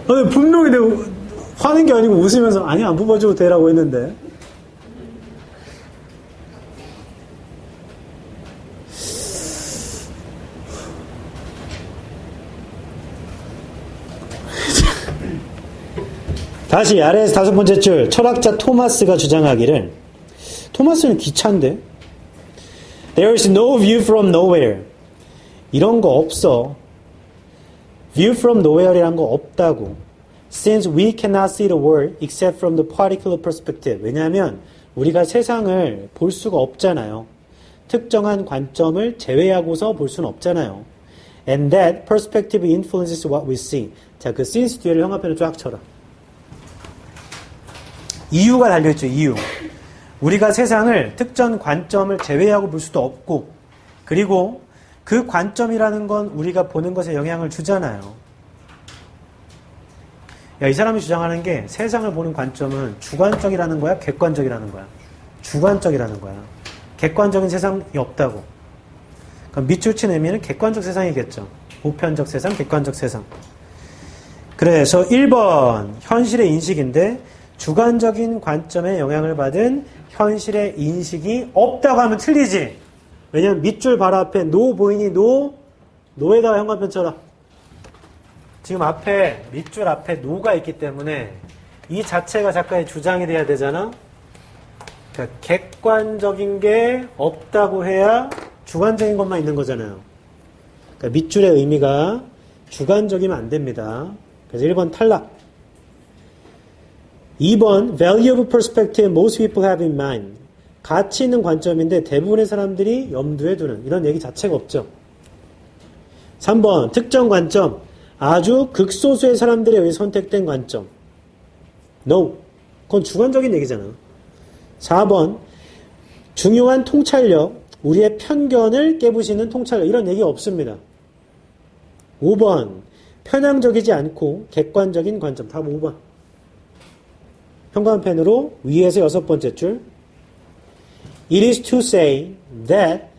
아니 분명히 내가 화낸 게 아니고 웃으면서 아니 안 뽑아줘도 되라고 했는데 다시 아래에서 다섯 번째 줄 철학자 토마스가 주장하기를 토마스는 기차인데 There is no view from nowhere 이런 거 없어 View from nowhere이란 거 없다고 Since we cannot see the world except from the particular perspective 왜냐하면 우리가 세상을 볼 수가 없잖아요 특정한 관점을 제외하고서 볼 수는 없잖아요 And that perspective influences what we see 자, 그 since 뒤에를 형광펜을 쫙 쳐라 이유가 달려있죠. 이유. 우리가 세상을 특정 관점을 제외하고 볼 수도 없고 그리고 그 관점이라는 건 우리가 보는 것에 영향을 주잖아요. 야, 이 사람이 주장하는 게 세상을 보는 관점은 주관적이라는 거야? 객관적이라는 거야? 주관적이라는 거야. 객관적인 세상이 없다고. 그럼 밑줄 친 의미는 객관적 세상이겠죠. 보편적 세상, 객관적 세상. 그래서 1번 현실의 인식인데 주관적인 관점에 영향을 받은 현실의 인식이 없다고 하면 틀리지. 왜냐면 밑줄 바로 앞에 노 보이니 노에다가 형광펜 쳐라. 지금 앞에 밑줄 앞에 노가 있기 때문에 이 자체가 작가의 주장이 돼야 되잖아. 그러니까 객관적인 게 없다고 해야 주관적인 것만 있는 거잖아요. 그러니까 밑줄의 의미가 주관적이면 안 됩니다. 그래서 1번 탈락. 2번 value of perspective most people have in mind. 가치 있는 관점인데 대부분의 사람들이 염두에 두는 이런 얘기 자체가 없죠. 3번 특정 관점. 아주 극소수의 사람들에 의해 선택된 관점. No. 그건 주관적인 얘기잖아. 4번 중요한 통찰력. 우리의 편견을 깨부시는 통찰력. 이런 얘기 없습니다. 5번 편향적이지 않고 객관적인 관점. 답 5번. 형광펜으로 위에서 6번째 줄. It is to say that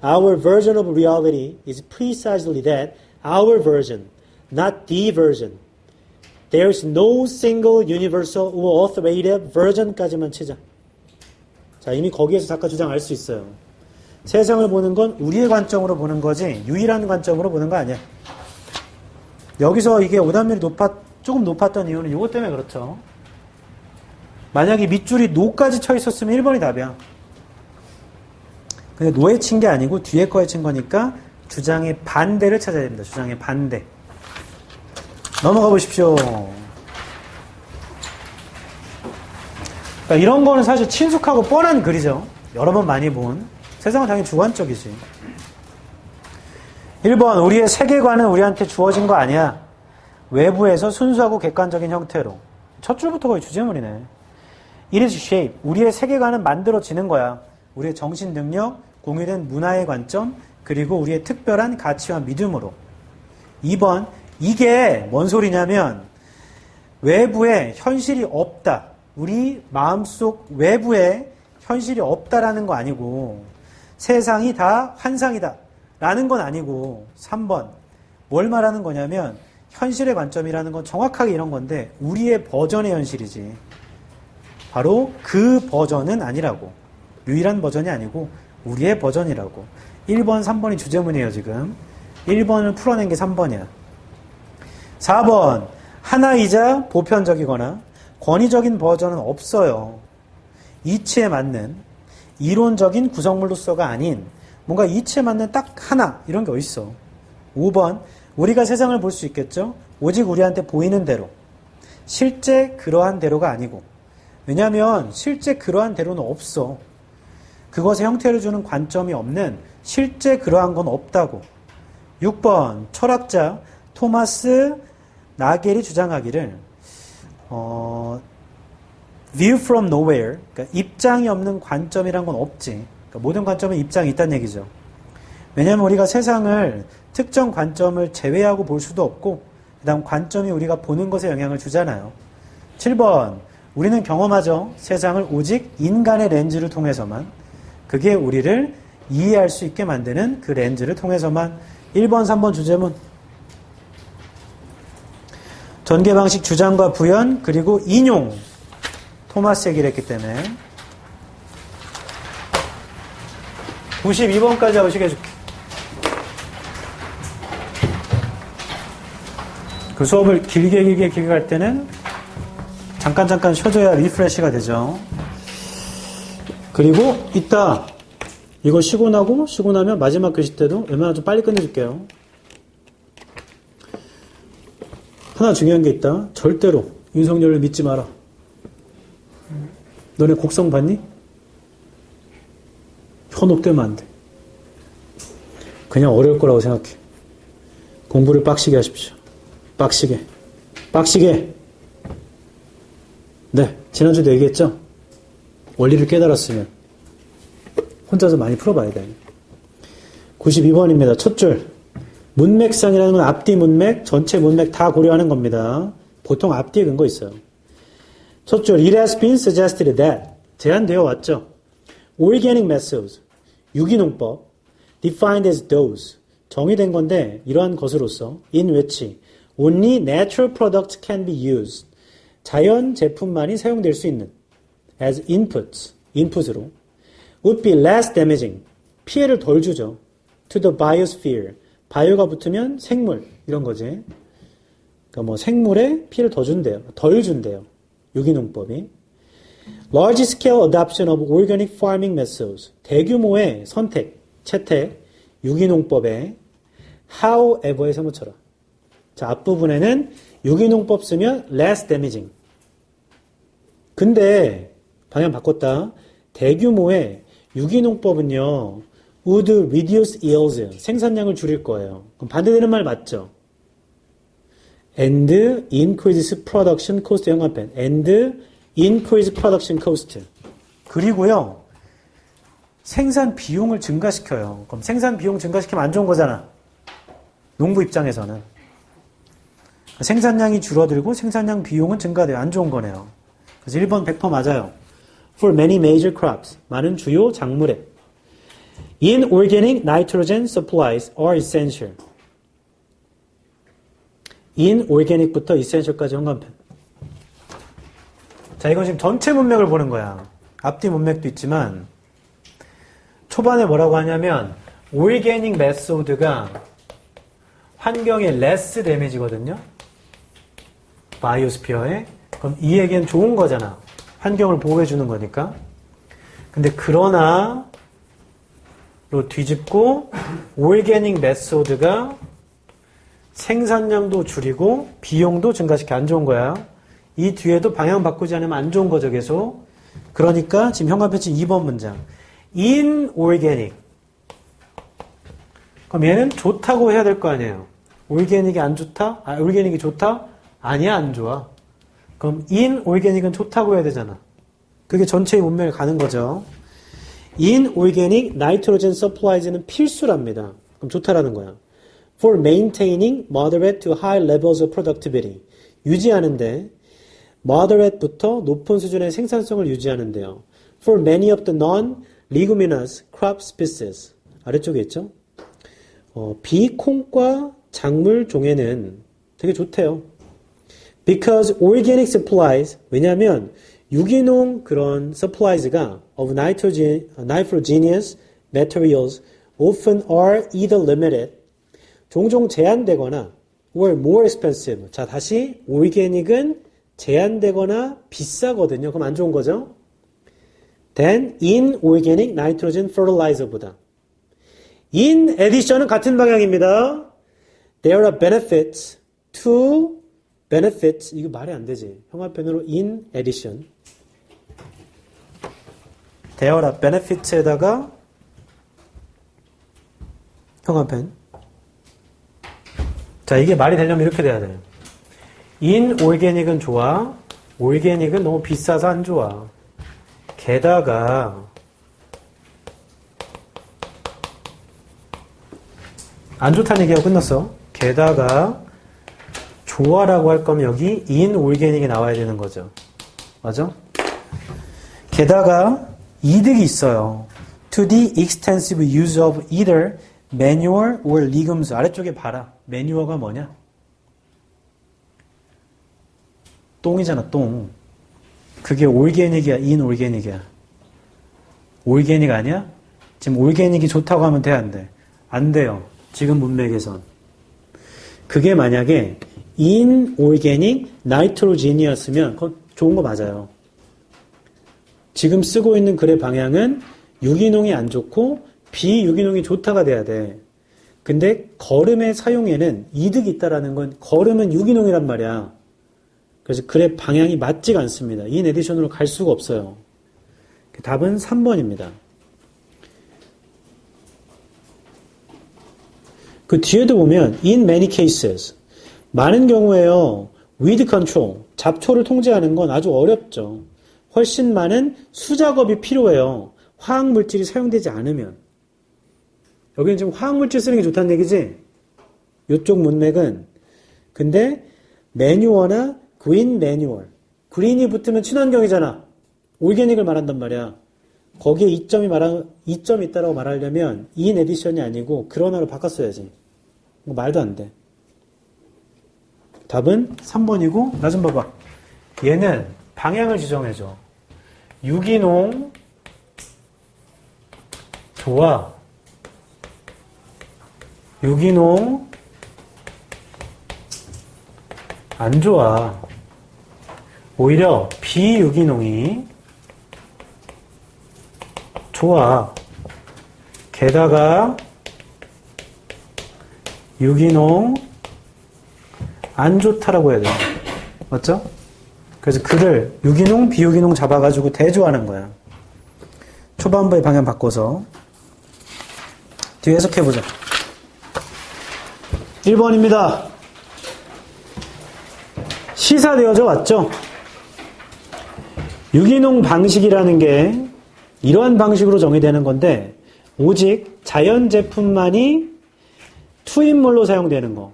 our version of reality is precisely that, our version, not the version. There is no single universal or authoritative version까지만 치자. 자, 이미 거기에서 작가 주장 알 수 있어요. 세상을 보는 건 우리의 관점으로 보는 거지 유일한 관점으로 보는 거 아니야. 여기서 이게 오답률이 조금 높았던 이유는 이것 때문에 그렇죠. 만약에 밑줄이 노까지 쳐 있었으면 1번이 답이야. 근데 노에 친 게 아니고 뒤에 거에 친 거니까 주장의 반대를 찾아야 됩니다. 주장의 반대. 넘어가 보십시오. 그러니까 이런 거는 사실 친숙하고 뻔한 글이죠. 여러 번 많이 본. 세상은 당연히 주관적이지. 1번, 우리의 세계관은 우리한테 주어진 거 아니야. 외부에서 순수하고 객관적인 형태로. 첫 줄부터 거의 주제문이네. It is shape. 우리의 세계관은 만들어지는 거야. 우리의 정신 능력, 공유된 문화의 관점, 그리고 우리의 특별한 가치와 믿음으로. 2번, 이게 뭔 소리냐면 외부에 현실이 없다. 우리 마음속 외부에 현실이 없다라는 거 아니고 세상이 다 환상이다 라는 건 아니고 3번, 뭘 말하는 거냐면 현실의 관점이라는 건 정확하게 이런 건데 우리의 버전의 현실이지. 바로 그 버전은 아니라고. 유일한 버전이 아니고 우리의 버전이라고. 1번, 3번이 주제문이에요 지금. 1번을 풀어낸 게 3번이야. 4번, 하나이자 보편적이거나 권위적인 버전은 없어요. 이치에 맞는 이론적인 구성물로서가 아닌 뭔가 이치에 맞는 딱 하나 이런 게 어딨어. 5번, 우리가 세상을 볼 수 있겠죠. 오직 우리한테 보이는 대로. 실제 그러한 대로가 아니고. 왜냐하면 실제 그러한 대로는 없어. 그것의 형태를 주는 관점이 없는 실제 그러한 건 없다고. 6번, 철학자 토마스 나겔이 주장하기를 view from nowhere, 그러니까 입장이 없는 관점이란 건 없지. 그러니까 모든 관점에 입장이 있다는 얘기죠. 왜냐하면 우리가 세상을 특정 관점을 제외하고 볼 수도 없고 그 다음 관점이 우리가 보는 것에 영향을 주잖아요. 7번, 우리는 경험하죠. 세상을 오직 인간의 렌즈를 통해서만. 그게 우리를 이해할 수 있게 만드는 그 렌즈를 통해서만. 1번, 3번 주제문. 전개 방식 주장과 부연 그리고 인용. 토마스 얘기를 했기 때문에. 92번까지 하고 해줄게. 그 수업을 길게 갈 때는 잠깐 쉬어줘야 리프레시가 되죠. 그리고 이따 이거 쉬고 나면 마지막 교시 때도 웬만하면 좀 빨리 끝내줄게요. 하나 중요한 게 있다. 절대로 윤석열을 믿지 마라. 너네 곡성 봤니? 현혹되면 안 돼. 그냥 어려울 거라고 생각해. 공부를 빡시게 하십시오. 빡시게. 네, 지난주도 얘기했죠? 원리를 깨달았으면 혼자서 많이 풀어봐야 돼. 92번입니다. 첫 줄. 문맥상이라는 건 앞뒤 문맥, 전체 문맥 다 고려하는 겁니다. 보통 앞뒤에 근거 있어요. 첫 줄. It has been suggested that 제안되어 왔죠. Organic methods, 유기농법, defined as those, 정의된 건데 이러한 것으로서 in which only natural products can be used, 자연 제품만이 사용될 수 있는 as inputs, 인풋으로 would be less damaging, 피해를 덜 주죠. to the biosphere, 바이오가 붙으면 생물 이런 거지. 그러니까 뭐 생물에 피해를 덜 준대요. 유기농법이. large scale adoption of organic farming methods, 대규모의 채택, 유기농법에 however에 세모쳐라. 자, 앞부분에는 유기농법 쓰면 less damaging. 근데 방향 바꿨다. 대규모의 유기농법은요, would reduce yields, 생산량을 줄일 거예요. 그럼 반대되는 말 맞죠? and increase production cost 연관편. and increase production cost. 그리고요, 생산 비용을 증가시켜요. 그럼 생산 비용 증가시키면 안 좋은 거잖아. 농부 입장에서는. 생산량이 줄어들고 생산량 비용은 증가돼요. 안 좋은 거네요. 그래서 1번 100% 맞아요. For many major crops, 많은 주요 작물에 Inorganic nitrogen supplies are essential. Inorganic부터 essential까지 연관편. 자, 이건 지금 전체 문맥을 보는 거야. 앞뒤 문맥도 있지만 초반에 뭐라고 하냐면 organic method가 환경에 less damage거든요. 바이오스피어에. 그럼 이 얘기는 좋은 거잖아. 환경을 보호해 주는 거니까. 근데 그러나로 뒤집고 오르게닉 메소드가 생산량도 줄이고 비용도 증가시켜 안 좋은 거야. 이 뒤에도 방향 바꾸지 않으면 안 좋은 거죠, 계속. 그러니까 지금 현관편집 2번 문장. inorganic. 그럼 얘는 좋다고 해야 될 거 아니에요. 올게닉이 안 좋다? 올게닉이 좋다? 아니야, 안 좋아. 그럼 inorganic은 좋다고 해야 되잖아. 그게 전체의 문맥을 가는 거죠. inorganic nitrogen supplies는 필수랍니다. 그럼 좋다라는 거야. For maintaining moderate to high levels of productivity. 유지하는데 moderate부터 높은 수준의 생산성을 유지하는데요. For many of the non-leguminous crop species. 아래쪽에 있죠. 비콩과 작물 종에는 되게 좋대요. Because organic supplies, 왜냐하면 유기농 그런 supplies가 of nitrogenous materials often are either limited, 종종 제한되거나 or more expensive. 자, 다시 organic은 제한되거나 비싸거든요. 그럼 안 좋은 거죠? than inorganic nitrogen fertilizer보다. In addition은 같은 방향입니다. There are benefits to benefits. 이거 말이 안 되지. 형화편으로 in addition. There are benefits에다가 형화편. 자, 이게 말이 되려면 이렇게 돼야 돼요. inorganic은 좋아. organic은 너무 비싸서 안 좋아. 게다가 안 좋다는 얘기하고 끝났어. 게다가 좋아라고 할 거면 여기 inorganic이 나와야 되는 거죠. 맞아? 게다가 이득이 있어요. To the extensive use of either manure or legumes. 아래쪽에 봐라. manure가 뭐냐? 똥이잖아, 똥. 그게 organic이야, inorganic이야? organic 아니야? 지금 organic이 좋다고 하면 돼, 안 돼? 안 돼요. 지금 문맥에선. 그게 만약에 inorganic nitrogen이었으면 그건 좋은 거 맞아요. 지금 쓰고 있는 글의 방향은 유기농이 안 좋고 비유기농이 좋다가 돼야 돼. 근데 거름의 사용에는 이득이 있다라는 건 거름은 유기농이란 말이야. 그래서 글의 방향이 맞지가 않습니다. in addition으로 갈 수가 없어요. 답은 3번입니다. 그 뒤에도 보면 in many cases 많은 경우에요. weed control 잡초를 통제하는 건 아주 어렵죠. 훨씬 많은 수작업이 필요해요. 화학물질이 사용되지 않으면. 여기는 지금 화학물질 쓰는 게 좋다는 얘기지? 이쪽 문맥은. 근데 매뉴어나 green manual. green이 붙으면 친환경이잖아. 올게닉을 말한단 말이야. 거기에 이점이 있다라고 말하려면 in addition이 아니고 그러나로 바꿨어야지. 말도 안 돼. 답은 3번이고 나 좀 봐봐. 얘는 방향을 지정해줘. 유기농 좋아. 유기농 안 좋아. 오히려 비유기농이 좋아. 게다가 유기농 안 좋다라고 해야 돼요. 맞죠? 그래서 그를 유기농, 비유기농 잡아가지고 대조하는 거야. 초반부의 방향 바꿔서. 뒤에 해석해보자. 1번입니다. 시사되어져 왔죠? 유기농 방식이라는 게 이러한 방식으로 정의되는 건데 오직 자연 제품만이 투입물로 사용되는 거.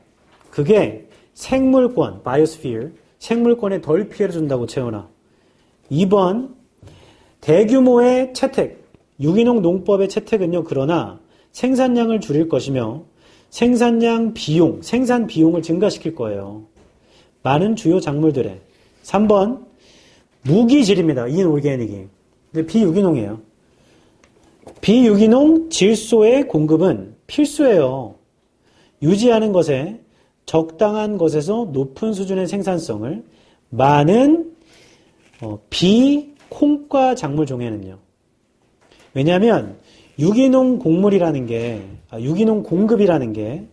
그게 생물권, 바이오스피어, 생물권에 덜 피해를 준다고 채워놔. 2번, 대규모의 채택, 유기농 농법의 채택은요. 그러나 생산량을 줄일 것이며 생산량 비용, 생산 비용을 증가시킬 거예요. 많은 주요 작물들에. 3번, 무기질입니다. inorganic이. 근데 비유기농이에요. 비유기농 질소의 공급은 필수예요. 유지하는 것에 적당한 것에서 높은 수준의 생산성을 많은 콩과 작물 종에는요. 왜냐하면 유기농 곡물이라는 게, 유기농 공급이라는 게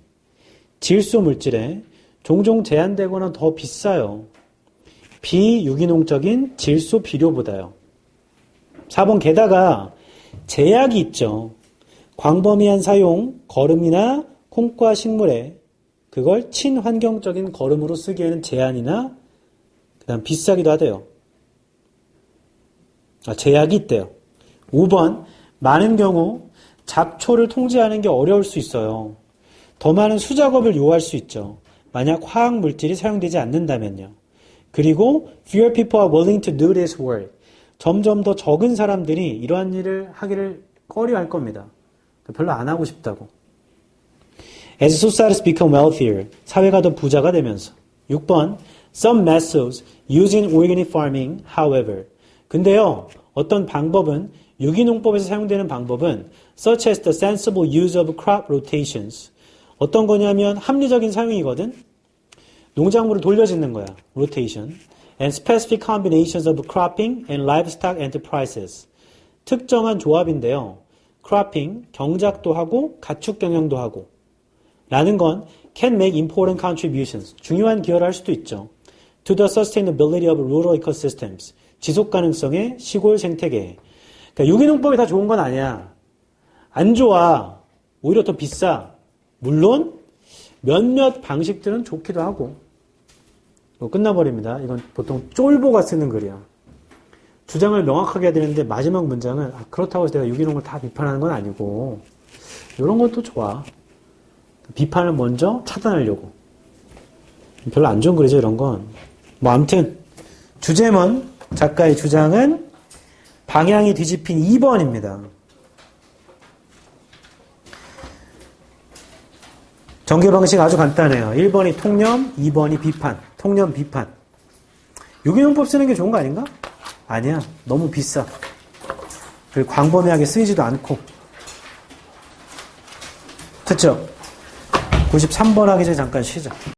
질소 물질에 종종 제한되거나 더 비싸요. 비유기농적인 질소 비료보다요. 4번 게다가 제약이 있죠. 광범위한 사용, 거름이나 콩과 식물에 그걸 친환경적인 거름으로 쓰기에는 제한이나 그다음 비싸기도 하대요. 제약이 있대요. 5번 많은 경우 잡초를 통제하는 게 어려울 수 있어요. 더 많은 수작업을 요할 수 있죠. 만약 화학 물질이 사용되지 않는다면요. 그리고 fewer people are willing to do this work. 점점 더 적은 사람들이 이러한 일을 하기를 꺼려할 겁니다. 별로 안 하고 싶다고. As societies become wealthier, 사회가 더 부자가 되면서. 6번, some methods used in organic farming, however. 근데요, 어떤 방법은, 유기농법에서 사용되는 방법은 such as the sensible use of crop rotations. 어떤 거냐면 합리적인 사용이거든. 농작물을 돌려짓는 거야. rotation. And specific combinations of cropping and livestock enterprises. 특정한 조합인데요. cropping, 경작도 하고 가축 경영도 하고 라는 건 can make important contributions. 중요한 기여를 할 수도 있죠. to the sustainability of rural ecosystems. 지속 가능성의 시골 생태계. 그러니까 유기농법이 다 좋은 건 아니야. 안 좋아. 오히려 더 비싸. 물론 몇몇 방식들은 좋기도 하고. 끝나버립니다. 이건 보통 쫄보가 쓰는 글이야. 주장을 명확하게 해야 되는데 마지막 문장은 그렇다고 해서 내가 유기농을 다 비판하는 건 아니고 이런 것도 좋아. 비판을 먼저 차단하려고. 별로 안 좋은 글이죠, 이런 건. 뭐 아무튼 주제문 작가의 주장은 방향이 뒤집힌 2번입니다. 전개 방식 아주 간단해요. 1번이 통념, 2번이 비판. 통념, 비판. 유기농법 쓰는 게 좋은 거 아닌가? 아니야. 너무 비싸. 그리고 광범위하게 쓰이지도 않고. 됐죠? 93번 하기 전에 잠깐 쉬자.